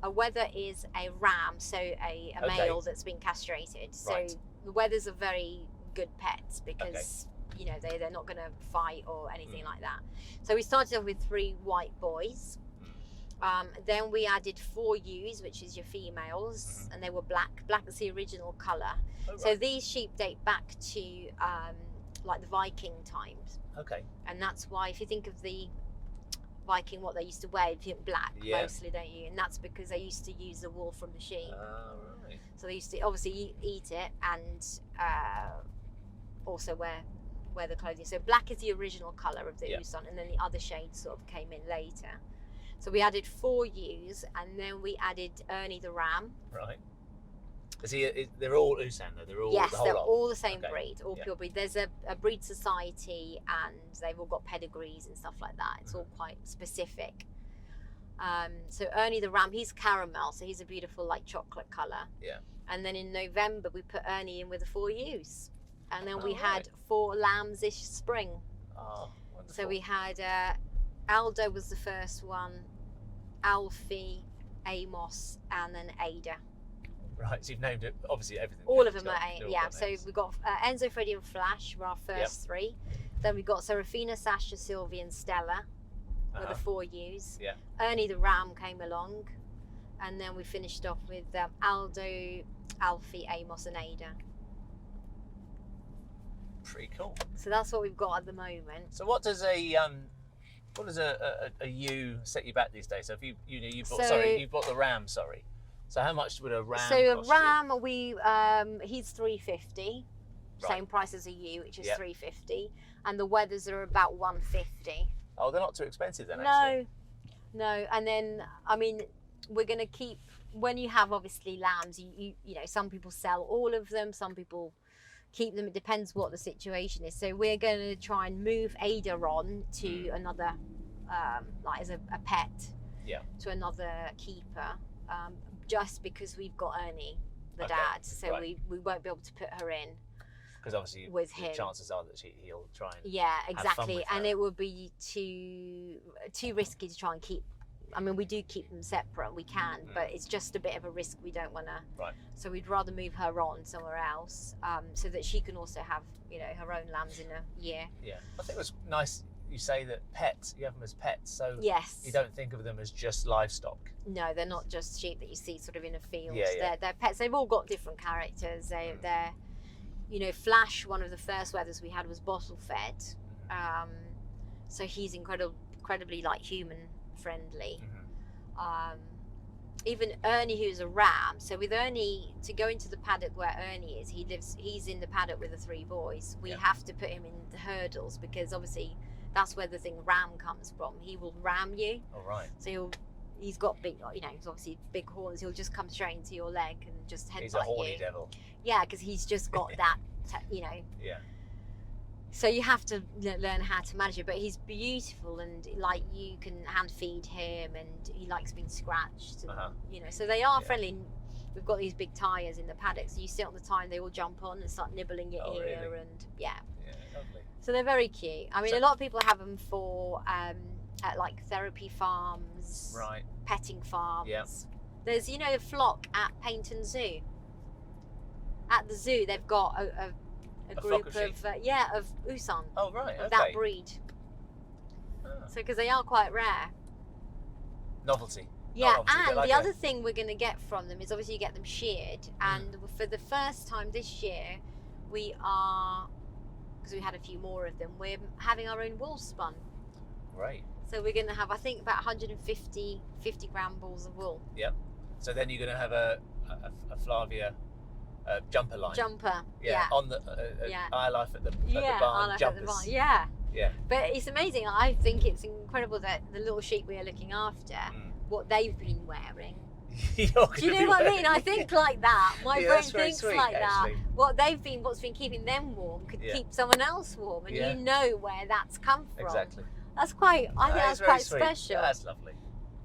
a wether is a ram, so a male that's been castrated. So the wethers are very good pets because they're not going to fight or anything like that. So we started off with 3 white boys. Then we added 4 ewes, which is your females, and they were black. Black is the original colour. Oh, right. So these sheep date back to like the Viking times. Okay. And that's why, if you think of the Viking, what they used to wear, you think black mostly, don't you? And that's because they used to use the wool from the sheep. Oh, right. So they used to obviously eat it and also wear the clothing. So black is the original colour of the Usan, and then the other shades sort of came in later. So we added 4 ewes, and then we added Ernie the ram. Right. They're all Usan though. They're all they're all the same breed, all Yeah. pure breed. There's a breed society, and they've all got pedigrees and stuff like that. It's all quite specific. So Ernie the ram, he's caramel, so he's a beautiful like chocolate colour. Yeah. And then in November we put Ernie in with the 4 ewes, and then we had 4 lambs-ish spring. Oh, wonderful. So we had Aldo was the first one, Alfie, Amos, and then Ada. Right, so you've named it, obviously everything. All of them are yeah. So we've got Enzo, Freddie, and Flash were our first 3. Then we got Serafina, Sasha, Sylvie, and Stella were the 4 ewes. Yeah. Ernie the ram came along, and then we finished off with Aldo, Alfie, Amos, and Ada. Pretty cool. So that's what we've got at the moment. So what does a ewe set you back these days? So if you bought the ram, sorry. So how much would a ram cost a ram you? he's $350, same price as a ewe, which is $350, and the wethers are about $150. Oh, they're not too expensive then, actually. No, and then I mean we're going to keep, when you have obviously lambs, you know some people sell all of them, some people keep them. It depends what the situation is. So we're going to try and move Ada on to another, like as a pet, to another keeper. Just because we've got Ernie, the dad, so we won't be able to put her in. Because obviously with the him. chances are that he'll try and Yeah, have fun exactly. with And her. it would be too risky to try and keep. I mean, we do keep them separate. We can, but it's just a bit of a risk. We don't want to. Right. So we'd rather move her on somewhere else, so that she can also have, you know, her own lambs in a year. Yeah, I think it was nice. You say that you have them as pets, so Yes. you don't think of them as just livestock. No, they're not just sheep that you see sort of in a field. Yeah. They're pets. They've all got different characters. They're, you know, Flash, one of the first wethers we had was bottle fed. So he's incredibly like human friendly. Even Ernie, who's a ram. So with Ernie, to go into the paddock where Ernie is, he's in the paddock with the 3 boys. We have to put him in the hurdles because obviously that's where the thing ram comes from. He will ram you. Oh, right. So he's got big, you know, he's obviously big horns. He'll just come straight into your leg and just headbutt you. He's a horny devil. Yeah, because he's just got that, you know. Yeah. So you have to learn how to manage it, but he's beautiful, and like you can hand feed him, and he likes being scratched, and, you know. So they are friendly. We've got these big tyres in the paddock, so you sit on the tyre, they all jump on and start nibbling your ear, really? and yeah, lovely. So they're very cute. I mean, a lot of people have them for at like therapy farms, right? Petting farms. Yeah. There's, you know, a flock at Paynton Zoo. At the zoo, they've got a group of of Usan. Oh, right. Of that breed. So because they are quite rare. Novelty. Yeah, and the other thing we're going to get from them is obviously you get them sheared, and for the first time this year, we are, because we had a few more of them, we're having our own wool spun. Right. So we're going to have, I think, about 50 gram balls of wool. Yep. So then you're going to have a Flavia jumper line. Yeah. On the eye life at the barn jumpers. At the barn. Yeah. Yeah. But it's amazing. I think it's incredible that the little sheep we are looking after, what they've been wearing. Do you know what I mean? I think like that. My brain thinks sweet, like that. actually. What's been keeping them warm could keep someone else warm, and you know where that's come from. Exactly. That's quite. I think that's quite sweet. special. That's lovely.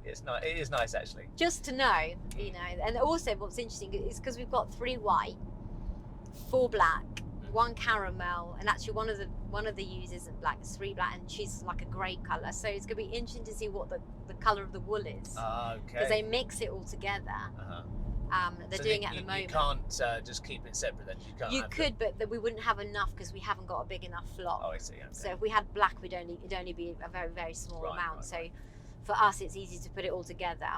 It's nice. It is nice, actually. Just to know, you know, and also what's interesting is because we've got 3 white, 4 black, 1 caramel, and actually one of the ewes isn't black, it's 3 black, and she's like a grey colour. So it's going to be interesting to see what the colour of the wool is. Okay. Because they mix it all together. They're doing it at the moment. You can't just keep it separate then? You could, but we wouldn't have enough because we haven't got a big enough flock. Oh, I see. Okay. So if we had black, it'd only be a very, very small amount. So for us, it's easy to put it all together.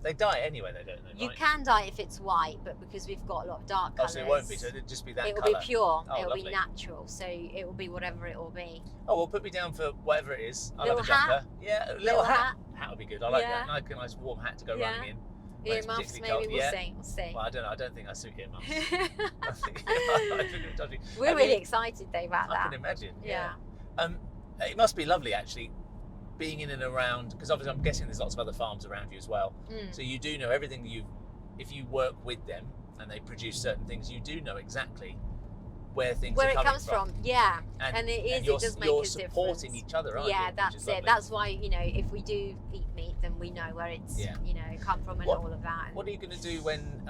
They dye anyway, they don't they? You can dye if it's white, but because we've got a lot of dark colours. So it won't be, so it'll just be that colour? It'll be pure, it'll lovely. be natural, so it will be whatever it will be. Oh, well, put me down for whatever it is. I love a hat? jumper. Yeah, a little hat. Hat would be good. I like that. Like a nice warm hat to go running in. Earmuffs, maybe, we'll see. Well, I don't know. I don't think I suit earmuffs. We're really excited though about that. I can imagine. Yeah. It must be lovely actually, being in and around, because obviously I'm guessing there's lots of other farms around you as well. So you do know everything if you work with them and they produce certain things, you do know exactly where things are coming from. Where it comes from, yeah. And it does make a difference. You're supporting each other, aren't you? Yeah, that's it. That's why, you know, if we do eat meat, then we know where it's, you know, come from and all of that. What are you going to do when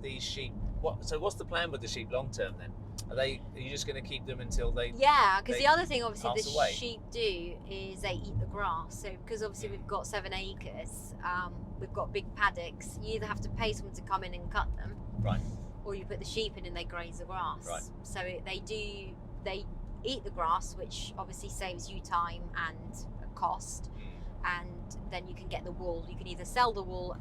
these sheep, so what's the plan with the sheep long term then? Are you just going to keep them until they because the other thing obviously the away? Sheep do is they eat the grass. So because obviously we've got 7 acres, we've got big paddocks, you either have to pay someone to come in and cut them, right, or you put the sheep in and they graze the grass. Right. So they eat the grass, which obviously saves you time and cost, and then you can get the wool. You can either sell the wool,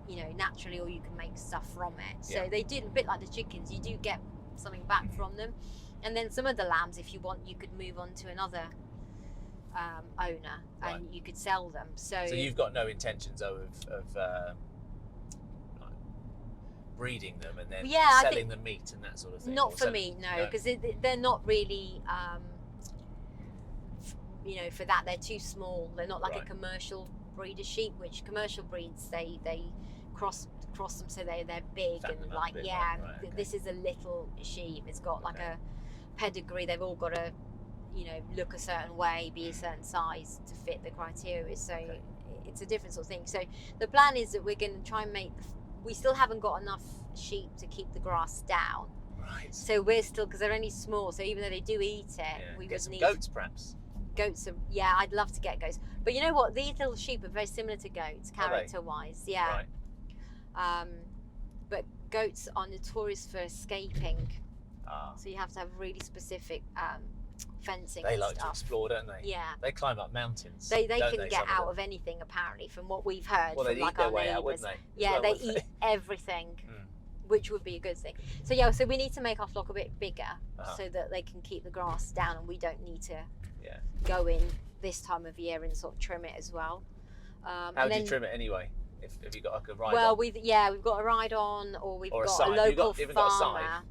you know, naturally, or you can make stuff from it. So they do a bit like the chickens. You do get something back from them, and then some of the lambs, if you want, you could move on to another owner and you could sell them. So you've got no intentions of breeding them and then selling the meat and that sort of thing? Not for meat, no, because they're not really you know, for that. They're too small. They're not like a commercial breed of sheep, which commercial breeds they cross them so they're big and like this is a little sheep. It's got like a pedigree. They've all got to, you know, look a certain way, be a certain size to fit the criteria. So it's a different sort of thing. So the plan is that we're going to try and we still haven't got enough sheep to keep the grass down. Right. So we're still, because they're only small, so even though they do eat it, we get would some need goats, perhaps. goats. I'd love to get goats. But you know what? These little sheep are very similar to goats, character-wise. Yeah. Right. But goats are notorious for escaping. Ah. So you have to have really specific fencing. They and like stuff. to explore, don't they? Yeah. They climb up mountains. They can get out of anything, apparently, from what we've heard. Well, from they'd like eat their our way neighbours. out, wouldn't they? Yeah, they eat everything, which would be a good thing. So so we need to make our flock a bit bigger so that they can keep the grass down, and we don't need to go in this time of year and sort of trim it as well. How do you trim it anyway? If you got like a ride well, on? we've got a ride on, or we've got a local farmer.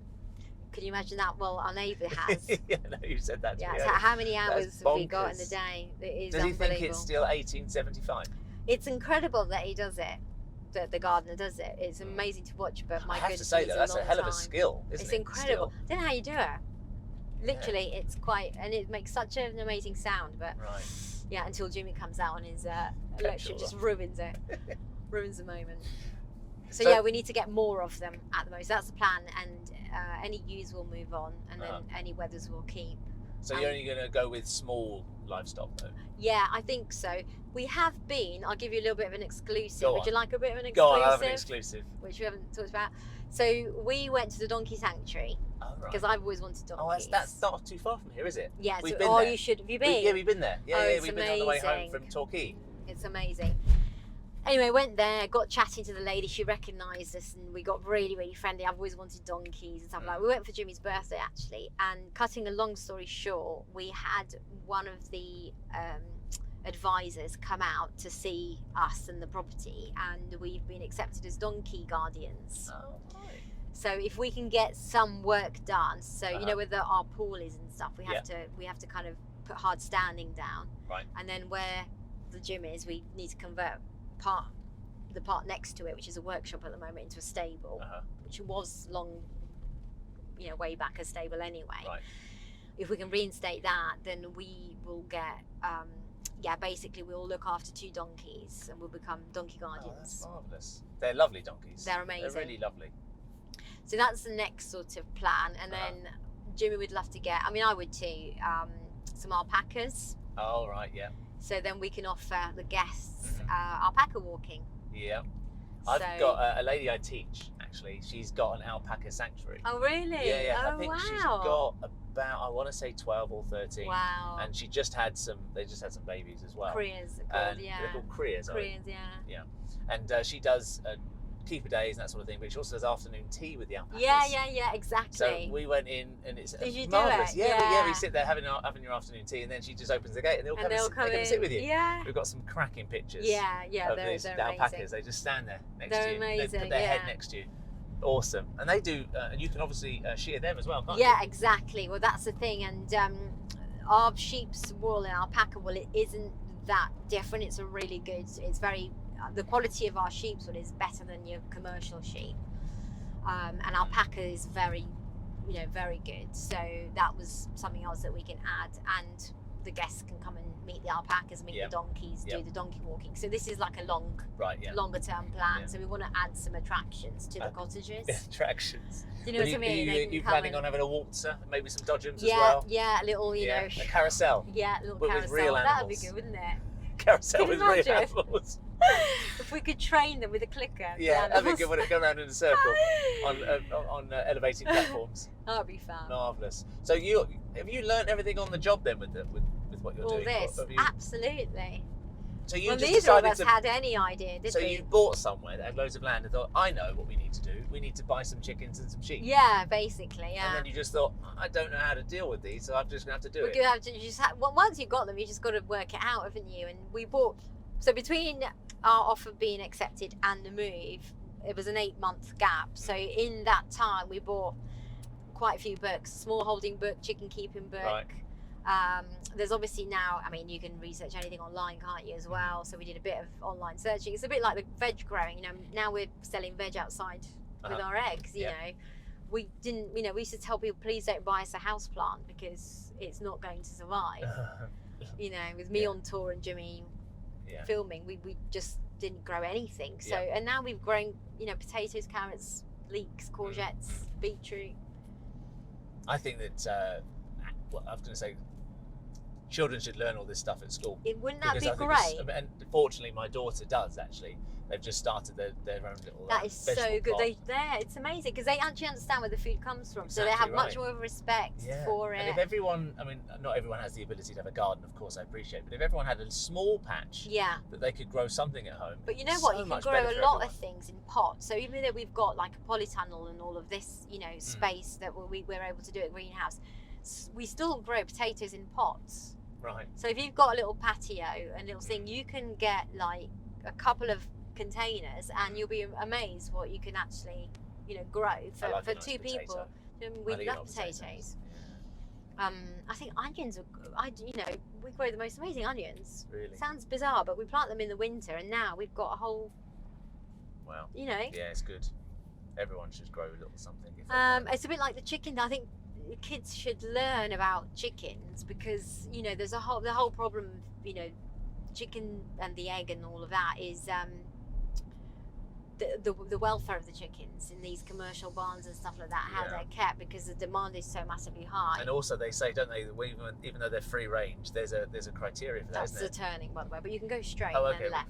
Can you imagine that? Well, our neighbour has. Yeah, no, you said that to me. So how many hours have we got in the day? It is Does he think it's still 1875? It's incredible that he does it. That the gardener does it. It's amazing to watch, but my goodness, I have to say that that's a hell of a skill, isn't it? It's incredible. I don't know how you do it. Literally, it's quite, and it makes such an amazing sound. But until Jimmy comes out on his electric, just ruins it, ruins the moment. So we need to get more of them at the most. That's the plan, and any ewes will move on, and then any wethers will keep. So you're only going to go with small livestock, though? Yeah, I think so. We have been. I'll give you a little bit of an exclusive. Would you like a bit of an exclusive? Go on, I'll have an exclusive. Which we haven't talked about. So we went to the donkey sanctuary. Because I've always wanted donkeys. Oh, that's not too far from here, is it? Yeah. We've been there. You should. Have you been? We've been there. Yeah, we've been on the way home from Torquay. It's amazing. Anyway, went there, got chatting to the lady. She recognised us, and we got really, really friendly. I've always wanted donkeys and stuff like that. We went for Jimmy's birthday, actually. And cutting a long story short, we had one of the advisors come out to see us and the property, and we've been accepted as donkey guardians. Oh, right. So if we can get some work done, so you know where our pool is and stuff, we have to kind of put hard standing down. Right. And then where the gym is, we need to convert the part next to it, which is a workshop at the moment, into a stable, which was way back a stable anyway. Right. If we can reinstate that, then we will get basically we'll look after 2 donkeys and we'll become donkey guardians. That's marvellous. They're lovely donkeys. They're amazing. They're really lovely. So that's the next sort of plan, and then Jimmy would love to get, I would too, some alpacas. Oh, right, yeah. So then we can offer the guests alpaca walking. Yeah. I've got a lady I teach, actually. She's got an alpaca sanctuary. Oh, really? Yeah. Oh, I think she's got about, I want to say 12 or 13. Wow. And they just had some babies as well. Crias, they're called crias. Crias, yeah. And she does keeper days and that sort of thing, but she also does afternoon tea with the alpacas. Yeah, exactly. So we went in, and it's marvellous. Yeah, we sit there having your afternoon tea, and then she just opens the gate, and they'll come and sit with you. Yeah. We've got some cracking pictures. Yeah, of they're the alpacas. They just stand there next to you. Amazing. They put their head next to you. Awesome. And they do, and you can obviously shear them as well, can't you? Yeah, exactly. Well, that's the thing, and our sheep's wool and alpaca wool, it isn't that different. It's a really good. It's very. The quality of our sheep's wool is better than your commercial sheep, and alpaca is very, very good. So that was something else that we can add, and the guests can come and meet the alpacas, meet the donkeys, do the donkey walking. So this is like a longer term plan. So we want to add some attractions to the cottages. Attractions. Do you know what I mean? Are you planning on having a waltzer, maybe some dodgems as well? Yeah, a little, a carousel. Yeah, a little carousel. With real that would be good, wouldn't it? Carousel with real animals. If we could train them with a clicker. Yeah, that'd be good. When it go around in a circle on elevating platforms. That'd be fun. Marvellous. So have you learnt everything on the job then with what you're doing? All this, absolutely. So you just neither decided of us had any idea, did we? So you bought somewhere that had loads of land and thought, I know what we need to do. We need to buy some chickens and some sheep. Yeah, basically, yeah. And then you just thought, I don't know how to deal with these, so I'm just going to have to do it. You have to once you've got them, you just got to work it out, haven't you? And we bought. So between our offer being accepted and the move, it was an 8-month gap. So in that time, we bought quite a few books: small holding book, chicken keeping book. Right. There's obviously now, you can research anything online, can't you, as well? So we did a bit of online searching. It's a bit like the veg growing, now we're selling veg outside with our eggs, you know. We didn't, we used to tell people, please don't buy us a house plant because it's not going to survive. With me on tour and Jimmy filming, we just didn't grow anything. So, and now we've grown, potatoes, carrots, leeks, courgettes, beetroot. I think that well, I was going to say, children should learn all this stuff at school. Wouldn't that Because be I think great? and fortunately, my daughter does actually. They've just started their own little. That is so vegetable good. plot. It's amazing because they actually understand where the food comes from, so they Exactly have much right. more of a respect for it. And if everyone, I mean, not everyone has the ability to have a garden, of course, I appreciate, but if everyone had a small patch that they could grow something at home. But you know what? You can grow a lot of things in pots. So even though we've got like a polytunnel and all of this, space that we're able to do at greenhouse, we still grow potatoes in pots. Right. So if you've got a little patio and little thing, you can get like a couple of containers and you'll be amazed what you can actually grow for two people. We love potatoes. I think onions we grow the most amazing onions. Really? Sounds bizarre, but we plant them in the winter and now we've got a whole yeah, it's good. Everyone should grow a little something. It's a bit like the chicken. I think kids should learn about chickens because there's the whole problem, chicken and the egg and all of that is the welfare of the chickens in these commercial barns and stuff like that, how they're kept, because the demand is so massively high. And also they say, don't they, that even though they're free range, there's a criteria for that, isn't it? That's the turning, by the way, but you can go straight and then left.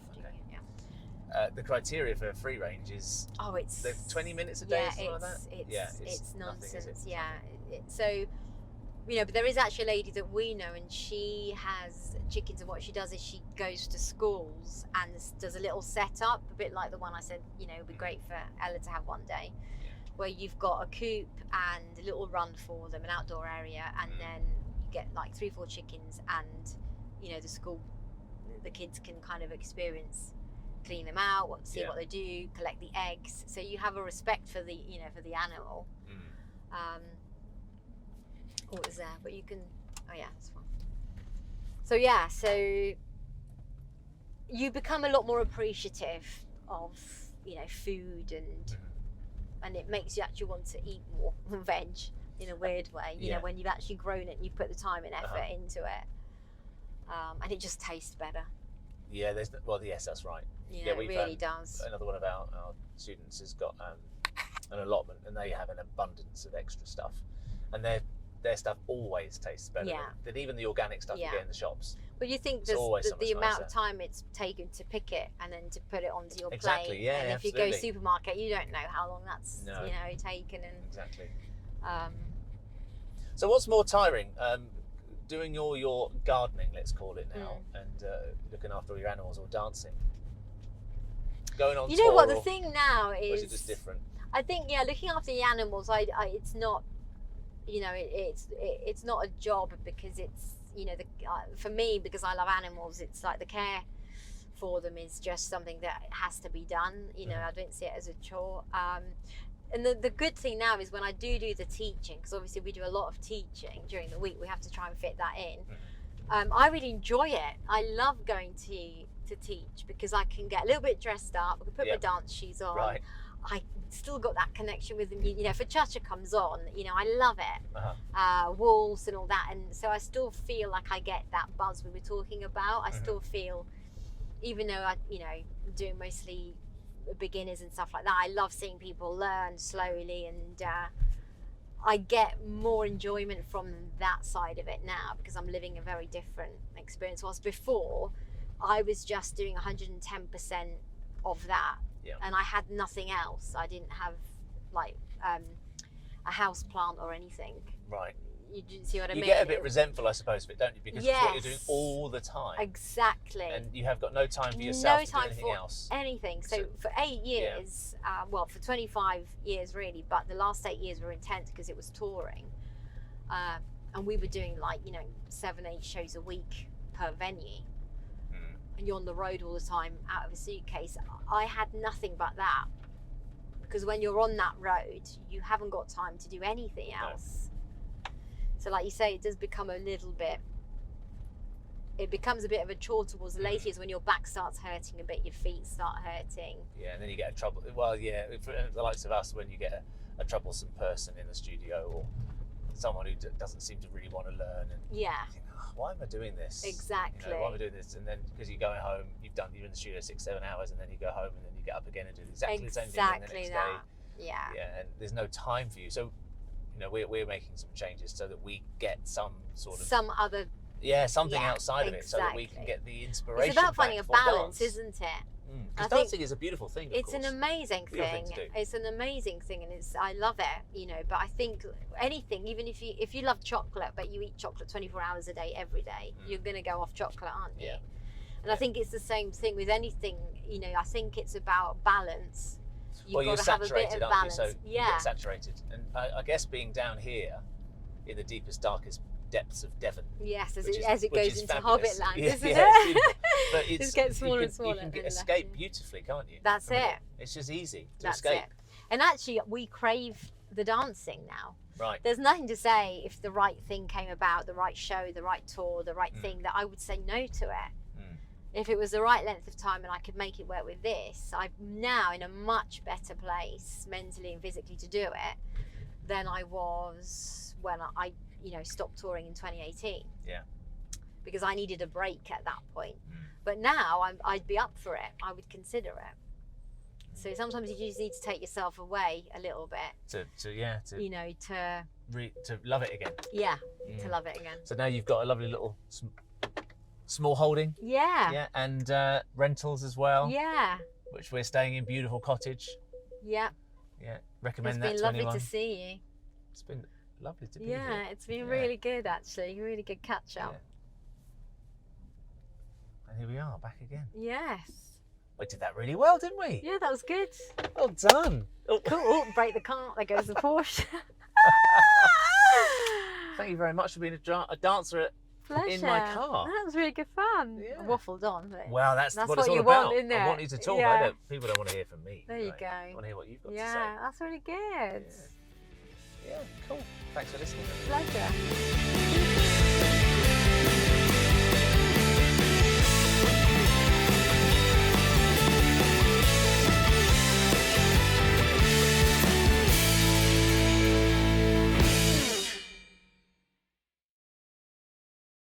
Okay. The criteria for free range is it's 20 minutes a day, or something like that? It's nonsense. Nothing, is it? So but there is actually a lady that we know, and she has chickens, and what she does is she goes to schools and does a little setup, a bit like the one I said, it would be great for Ella to have one day, where you've got a coop and a little run for them, an outdoor area, and then you get like 3-4 chickens, and the kids can kind of experience, clean them out, see what they do, collect the eggs, so you have a respect for the for the animal. What was there? But you can. Oh yeah, it's fine. So you become a lot more appreciative of food, and it makes you actually want to eat more veg in a weird way. When you've actually grown it and you put the time and effort into it, and it just tastes better. Yeah, yes, that's right. It really does. Another one of our students has got an allotment, and they have an abundance of extra stuff, and their stuff always tastes better than even the organic stuff you get in the shops. But you think the amount of time it's taken to pick it and then to put it onto your plate. Yeah, and if you go supermarket, you don't know how long that's taken. And exactly. So what's more tiring, doing your gardening, let's call it now, and looking after all your animals, or dancing? Going on tour, what the thing now is? Or is it just different? I think looking after the animals, it's not. It's not a job, because it's for me, because I love animals, it's like the care for them is just something that has to be done. I don't see it as a chore. And the good thing now is when I do the teaching, because obviously we do a lot of teaching during the week, we have to try and fit that in. I really enjoy it. I love going to teach, because I can get a little bit dressed up, I can put my dance shoes on. Right. I still got that connection with them. If a cha-cha comes on, I love it. Waltz and all that, and so I still feel like I get that buzz we were talking about. I still feel, even though I, doing mostly beginners and stuff like that, I love seeing people learn slowly, and I get more enjoyment from that side of it now, because I'm living a very different experience. Whilst before, I was just doing 110% of that. And I had nothing else. I didn't have like a house plant or anything. Right. You see what I mean? You get a bit resentful, I suppose, of it, don't you? Because it's what you're doing all the time. Exactly. And you have got no time for yourself to do anything else. Anything. So for 8 years, for 25 years really, but the last 8 years were intense because it was touring. And we were doing 7-8 shows a week per venue. And you're on the road all the time out of a suitcase. I had nothing but that, because when you're on that road, you haven't got time to do anything else. No. So like you say, it does become a little bit, it becomes a bit of a chore towards the later years, when your back starts hurting a bit, your feet start hurting. Yeah, and then you get trouble. Well, yeah, for the likes of us, when you get a troublesome person in the studio, or someone who doesn't seem to really want to learn, and you think, why am I doing this? Exactly. Why am I doing this? And then because you're going home, you're in the studio 6-7 hours, and then you go home, and then you get up again and do exactly the same thing the next day. Yeah, and there's no time for you. So we're making some changes so that we get some sort of some other something outside of it, so that we can get the inspiration. It's about finding a balance, dance. isn't it? Because dancing is a beautiful thing. Of It's course. an amazing thing. It's an amazing thing, and I love it. But I think anything, even if you love chocolate, but you eat chocolate 24 hours a day every day, you're going to go off chocolate, aren't you? Yeah. And I think it's the same thing with anything. I think it's about balance. You've got to have a bit of balance. So you get saturated, and I guess being down here in the deepest, darkest depths of Devon. Yes, as it goes into Hobbit land, isn't it? It's beautiful. But it just gets smaller and smaller. You can escape beautifully, can't you? That's it. It's just easy to escape. It. And actually, we crave the dancing now. Right. There's nothing to say if the right thing came about, the right show, the right tour, the right thing, that I would say no to it. If it was the right length of time and I could make it work with this, I'm now in a much better place mentally and physically to do it than I was when I stopped touring in 2018. Yeah. Because I needed a break at that point. But now I'd be up for it. I would consider it. So sometimes you just need to take yourself away a little bit. To love it again. Yeah, to love it again. So now you've got a lovely little small holding. Yeah. Yeah, and rentals as well. Yeah. Which we're staying in, beautiful cottage. Yeah. Yeah, recommend that to anyone. It's been lovely to see you. It's been lovely to be here. Yeah, it's been really good actually, really good catch up. Yeah. And here we are, back again. Yes. We did that really well, didn't we? Yeah, that was good. Well done. Oh. Cool. Oh, break the cart. There goes the Porsche. Thank you very much for being a dancer in my car. That was really good fun. Yeah. I waffled on. But well, that's what it's all you about. Want, isn't it? I want you to talk. People don't want to hear from me. There you go. I want to hear what you've got to say. Yeah, that's really good. Yeah, cool. Thanks for listening. Pleasure.